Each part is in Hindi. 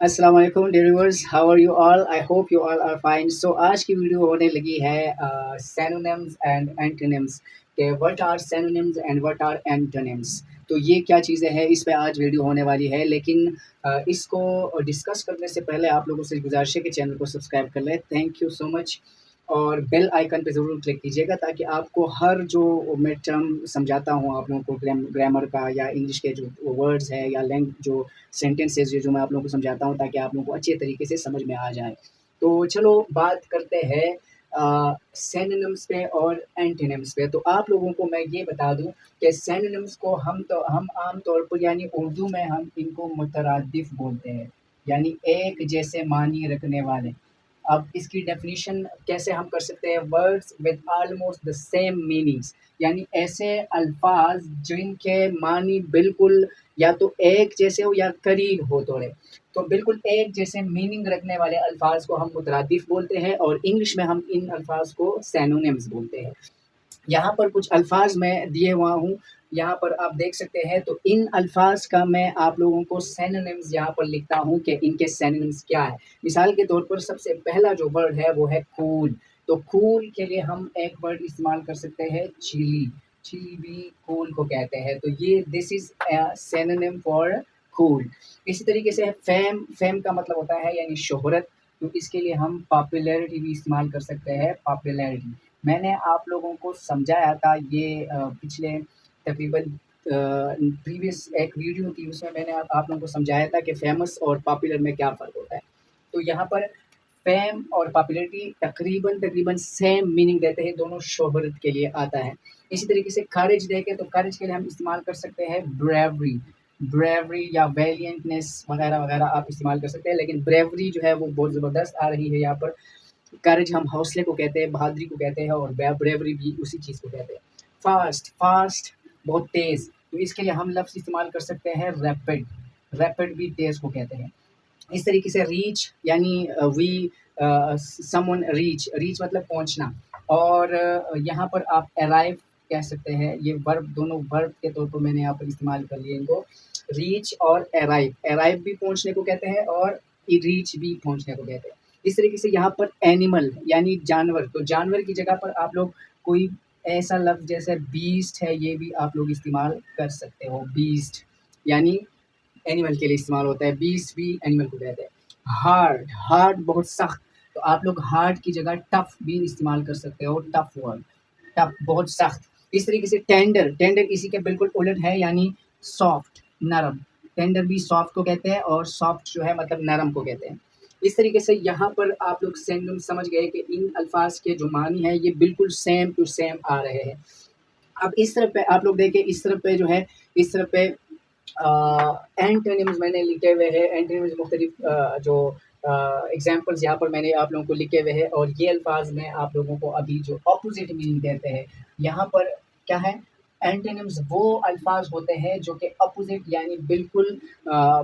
अस्सलाम वालेकुम dear viewers, how are you all? I hope you all are fine. So आज की वीडियो होने लगी है synonyms एंड एंटोनिम्स के what are synonyms and what are antonyms. तो ये क्या चीज़ें हैं, इस पे आज वीडियो होने वाली है। लेकिन इसको डिस्कस करने से पहले आप लोगों से गुजारिश है कि चैनल को सब्सक्राइब कर लें। Thank you so much. और बेल आइकन पे ज़रूर क्लिक कीजिएगा ताकि आपको हर जो मैं टर्म समझाता हूँ आप लोगों को ग्रामर का या इंग्लिश के जो वर्ड्स हैं या जो सेंटेंसेस जो मैं आप लोगों को समझाता हूँ ताकि आप लोगों को अच्छे तरीके से समझ में आ जाए। तो चलो बात करते हैं सिनोनिम्स पे और एंटोनिम्स पे। तो आप लोगों को मैं ये बता दूँ कि सिनोनिम्स को हम आम तौर पर यानी उर्दू में हम इनको मुतरादिफ बोलते हैं, यानी एक जैसे मानी रखने वाले। अब इसकी डेफिनेशन कैसे हम कर सकते हैं? Words with almost the same meanings, यानी ऐसे अल्फाज जिनके मानी बिल्कुल या तो एक जैसे हो या करीब हो थोड़े। तो बिल्कुल एक जैसे मीनिंग रखने वाले अल्फाज को हम मुतरादिफ बोलते हैं और इंग्लिश में हम इन अल्फाज को सिनोनिम्स बोलते हैं। यहाँ पर कुछ अल्फाज मैं दिए हुआ हूँ, यहाँ पर आप देख सकते हैं। तो इन अल्फाज का मैं आप लोगों को सिनोनिम्स यहाँ पर लिखता हूँ कि इनके सिनोनिम्स क्या है। मिसाल के तौर पर सबसे पहला जो वर्ड है वो है कूल। तो कूल के लिए हम एक वर्ड इस्तेमाल कर सकते हैं चिली। चिली भी कूल को कहते हैं। तो ये this is synonym for cool. इसी तरीके से फेम, फेम का मतलब होता है यानी शोहरत। तो इसके लिए हम पॉपुलैरिटी भी इस्तेमाल कर सकते हैं, पॉपुलैरिटी। मैंने आप लोगों को समझाया था ये पिछले तकरीबन प्रीवियस एक वीडियो थी, उसमें मैंने आप लोगों को समझाया था कि फेमस और पॉपुलर में क्या फ़र्क होता है। तो यहाँ पर फेम और पॉपुलैरिटी तकरीबन तकरीबन सेम मीनिंग देते हैं, दोनों शोहरत के लिए आता है। इसी तरीके से करेज देखें तो करेज के लिए हम इस्तेमाल कर सकते हैं ब्रेवरी। ब्रेवरी या वैलियंटनेस वगैरह वगैरह आप इस्तेमाल कर सकते हैं, लेकिन ब्रेवरी जो है वो बहुत ज़बरदस्त आ रही है यहाँ पर। करेज हम हौसले को कहते हैं, बहादुरी को कहते हैं और ब्रेवरी भी उसी चीज़ को कहते हैं। फास्ट, फास्ट बहुत तेज़। तो इसके लिए हम लफ्ज़ इस्तेमाल कर सकते हैं रैपिड। रैपिड भी तेज़ को कहते हैं। इस तरीके से रीच यानी वी समवन रीच, रीच मतलब पहुँचना। और यहाँ पर आप अराइव कह सकते हैं। ये वर्ब, दोनों वर्ब के तौर पर मैंने यहाँ पर इस्तेमाल कर लिए इनको। रीच और अराइव, अराइव भी पहुँचने को कहते हैं और रीच भी पहुँचने को कहते हैं। इस तरीके से यहाँ पर एनिमल यानी जानवर, तो जानवर की जगह पर आप लोग कोई ऐसा लफ्ज़ जैसे बीस्ट है, ये भी आप लोग इस्तेमाल कर सकते हो। बीस्ट यानी एनिमल के लिए इस्तेमाल होता है, बीस्ट भी एनिमल को कहते हैं। हार्ड, हार्ड बहुत सख्त। तो आप लोग हार्ड की जगह टफ भी इस्तेमाल कर सकते हो, टफ वर्ड, टफ बहुत सख्त। इस तरीके से टेंडर, टेंडर इसी के बिल्कुल उलट है यानी सॉफ्ट, नरम। टेंडर भी सॉफ्ट को कहते हैं और सॉफ्ट जो है मतलब नरम को कहते हैं। इस तरीके से यहाँ पर आप लोग सिनोनिम समझ गए कि इन अल्फाज के जो मानी है ये बिल्कुल सेम टू सेम आ रहे हैं। अब इस तरफ पे आप लोग देखें, इस तरफ पे जो है, इस तरफ पे एंटोनिम्स मैंने लिखे हुए हैं। एंटोनिम्स मुख्तलिफ जो एग्जाम्पल्स यहाँ पर मैंने आप लोगों को लिखे हुए हैं और ये अल्फाज में आप लोगों को अभी जो अपोजिट मीनिंग देते हैं। यहाँ पर क्या है? एंटोनिम्स वो अल्फाज होते हैं जो कि अपोजिट यानी बिल्कुल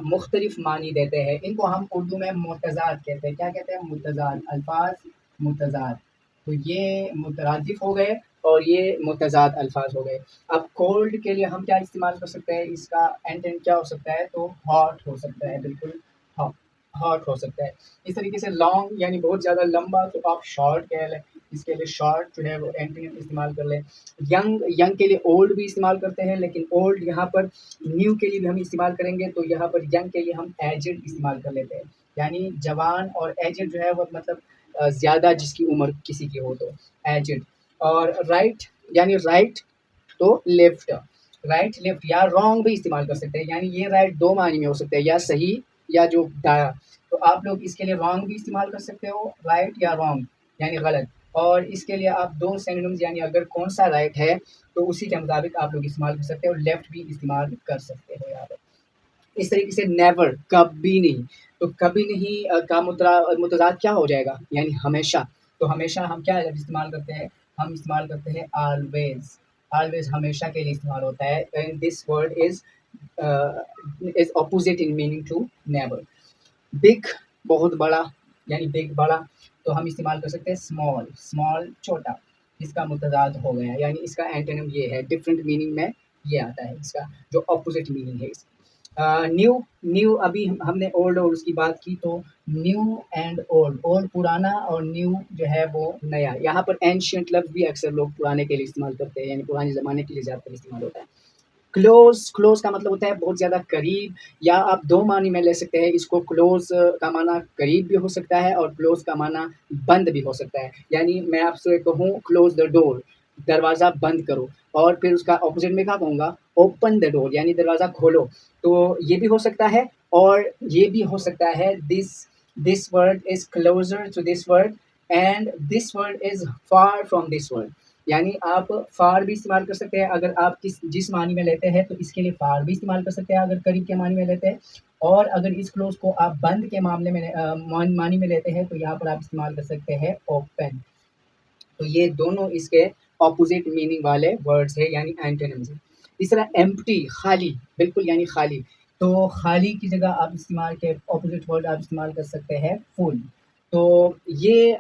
मुख्तलिफ मानी देते हैं। इनको हम उर्दू में मुतज़ाद कहते हैं। क्या कहते हैं? मुतज़ाद अल्फाज, मुतज़ाद। तो ये मुतरादिफ हो गए और ये मुतज़ाद अल्फाज हो गए। अब कोल्ड के लिए हम क्या इस्तेमाल कर सकते हैं? इसका एंटोनिम क्या हो सकता है? तो हॉट हो सकता है, बिल्कुल हॉट, हॉट हो सकता है। इस तरीके से लॉन्ग यानी बहुत ज़्यादा लंबा, तो आप शॉर्ट कह लें। इसके लिए शॉर्ट जो है वो एंटोनिम इस्तेमाल कर लें। यंग, यंग के लिए ओल्ड भी इस्तेमाल करते हैं, लेकिन ओल्ड यहाँ पर न्यू के लिए भी हम इस्तेमाल करेंगे। तो यहाँ पर यंग के लिए हम एजेड इस्तेमाल कर लेते हैं, यानी जवान। और एजेड जो है वो मतलब ज़्यादा जिसकी उम्र किसी की हो तो एजेड। और राइट यानी राइट तो लेफ्ट, राइट लेफ्ट या रॉन्ग भी इस्तेमाल कर सकते हैं। यानी ये राइट दो मानी में हो सकते हैं, या सही या जो दाया। तो आप लोग इसके लिए रॉन्ग भी इस्तेमाल कर सकते हो, राइट या रॉन्ग यानी गलत। और इसके लिए आप दो सिनोनिम्स यानी अगर कौन सा राइट है तो उसी के मुताबिक आप लोग इस्तेमाल कर सकते हो, लेफ्ट भी इस्तेमाल कर सकते हो यहाँ पर। इस तरीके से नेवर कभी नहीं। तो कभी नहीं का मुतज़ाद क्या हो जाएगा? यानी हमेशा। तो हमेशा हम क्या इस्तेमाल करते हैं? हम इस्तेमाल करते हैं ऑलवेज़। ऑलवेज़ हमेशा के लिए इस्तेमाल होता है and this word is opposite in meaning to never. Big बहुत बड़ा यानी बिग बड़ा। तो हम इस्तेमाल कर सकते हैं स्मॉल, स्मॉल छोटा। इसका मुतज़ाद हो गया, यानी इसका एंटोनिम ये है, डिफरेंट मीनिंग में ये आता है, इसका जो अपोज़िट मीनिंग है इसका। न्यू न्यू अभी हमने ओल्ड और उसकी बात की, तो न्यू एंड ओल्ड, ओल्ड पुराना और न्यू जो है वो नया। यहाँ पर एंशिएंट लफ्ज़ भी अक्सर लोग पुराने के लिए इस्तेमाल करते हैं, यानी पुराने ज़माने के लिए ज़्यादातर इस्तेमाल होता है। क्लोज़, क्लोज़ का मतलब होता है बहुत ज़्यादा करीब, या आप 2 मानी में ले सकते हैं इसको। क्लोज़ का माना करीब भी हो सकता है और क्लोज़ का माना बंद भी हो सकता है। यानी मैं आपसे कहूँ क्लोज़ द डोर, दरवाज़ा बंद करो, और फिर उसका ऑपोज़िट में क्या कहूँगा, ओपन द डोर यानी दरवाज़ा खोलो। तो ये भी हो सकता है, और ये भी हो सकता है this this word is closer to this word and this word is far from this word. यानी आप फार भी इस्तेमाल कर सकते हैं अगर आप जिस मानी में लेते हैं, तो इसके लिए फार भी इस्तेमाल कर सकते हैं अगर करीब के मानी में लेते हैं। और अगर इस क्लोज को आप बंद के मामले में मानी में लेते हैं, तो यहाँ पर आप इस्तेमाल कर सकते हैं ओपन। तो ये दोनों इसके ऑपोजिट मीनिंग वाले वर्ड्स है, यानी एंटोनिम्स है। तीसरा एम्प्टी, खाली, बिल्कुल यानी खाली। तो खाली की जगह आप इस्तेमाल के ऑपोजिट वर्ड आप इस्तेमाल कर सकते हैं फुल। तो ये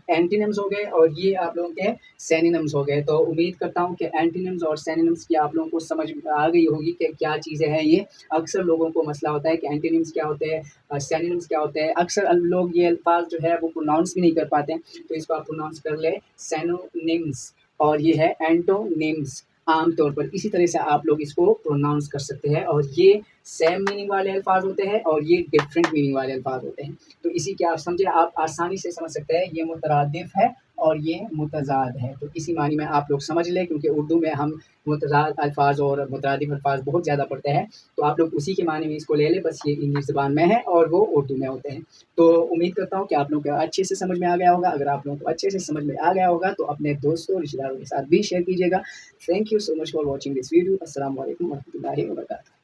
एंटीनिम्स हो गए, और ये आप लोगों के सिनोनिम्स हो गए। तो उम्मीद करता हूँ कि एंटीनिम्स और सिनोनिम्स की आप लोगों को समझ आ गई होगी कि क्या चीज़ें हैं ये। अक्सर लोगों को मसला होता है कि एंटीनिम्स क्या होते हैं, सिनोनिम्स क्या होते हैं। अक्सर लोग ये अल्फाज जो है वो प्रोनाउंस भी नहीं कर पाते हैं, तो इसको आप प्रोनाउंस कर ले सिनोनिम्स, और ये है एंटोनिम्स। आम तौर पर इसी तरह से आप लोग इसको प्रोनाउंस कर सकते हैं, और ये सेम मीनिंग वाले अल्फाज होते हैं और ये डिफरेंट मीनिंग वाले अल्फाज होते हैं। तो इसी के आप समझे, आप आसानी से समझ सकते हैं, ये मुतरादिफ है और ये मुतज़ाद है। तो इसी मानी में आप लोग समझ लें, क्योंकि उर्दू में हम मुतज़ाद अल्फाज और मुतरादिफ अल्फाज बहुत ज़्यादा पढ़ते हैं, तो आप लोग उसी के मानी में इसको ले लें। बस ये इंग्लिश ज़बान में है और वो उर्दू में होते हैं। तो उम्मीद करता हूँ कि आप लोगों को अच्छे से समझ में आ गया होगा। अगर आप लोगों को अच्छे से समझ में आ गया होगा, तो अपने दोस्तों, रिश्तेदारों के साथ भी शेयर कीजिएगा। Thank you so much for watching this video. अस्सलाम वालेकुम वरहमतुल्लाहि वबरकातुहू।